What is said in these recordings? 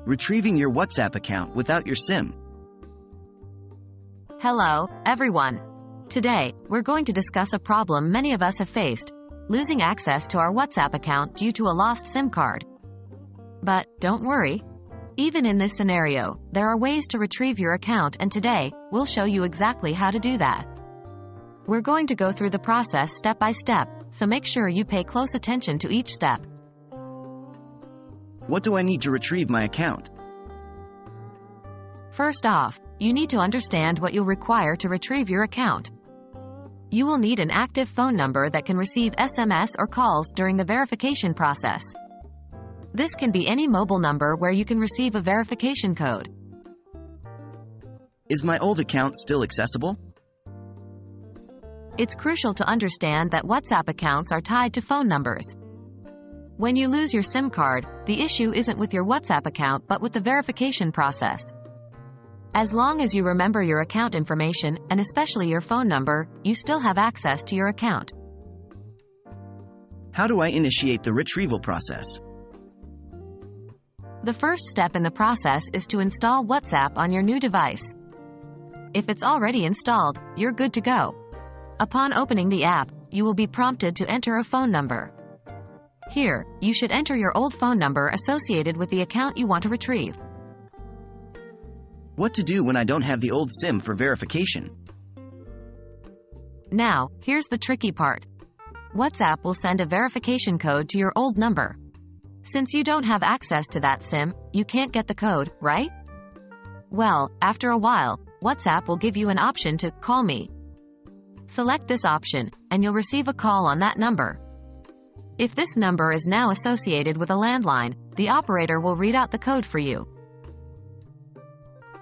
Retrieving your WhatsApp account without your SIM. Hello, everyone. Today, we're going to discuss a problem many of us have faced: losing access to our WhatsApp account due to a lost SIM card. But don't worry. Even in this scenario, there are ways to retrieve your account, and today, we'll show you exactly how to do that. We're going to go through the process step by step, so make sure you pay close attention to each step. What do I need to retrieve my account? First off, you need to understand what you'll require to retrieve your account. You will need an active phone number that can receive SMS or calls during the verification process. This can be any mobile number where you can receive a verification code. Is my old account still accessible? It's crucial to understand that WhatsApp accounts are tied to phone numbers. When you lose your SIM card, the issue isn't with your WhatsApp account but with the verification process. As long as you remember your account information, and especially your phone number, you still have access to your account. How do I initiate the retrieval process? The first step in the process is to install WhatsApp on your new device. If it's already installed, you're good to go. Upon opening the app, you will be prompted to enter a phone number. Here, you should enter your old phone number associated with the account you want to retrieve. What to do when I don't have the old SIM for verification? Now, here's the tricky part. WhatsApp will send a verification code to your old number. Since you don't have access to that SIM, you can't get the code, right? Well, after a while, WhatsApp will give you an option to call me. Select this option, and you'll receive a call on that number. If this number is now associated with a landline, the operator will read out the code for you.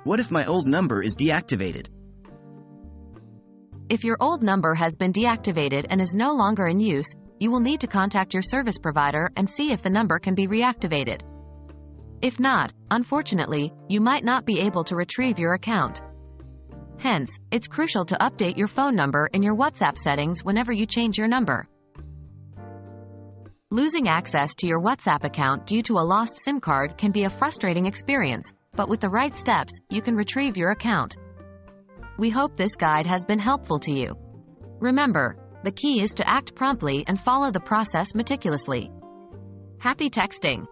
What if my old number is deactivated? If your old number has been deactivated and is no longer in use, you will need to contact your service provider and see if the number can be reactivated. If not, unfortunately, you might not be able to retrieve your account. Hence, it's crucial to update your phone number in your WhatsApp settings whenever you change your number. Losing access to your WhatsApp account due to a lost SIM card can be a frustrating experience, but with the right steps, you can retrieve your account. We hope this guide has been helpful to you. Remember, the key is to act promptly and follow the process meticulously. Happy texting!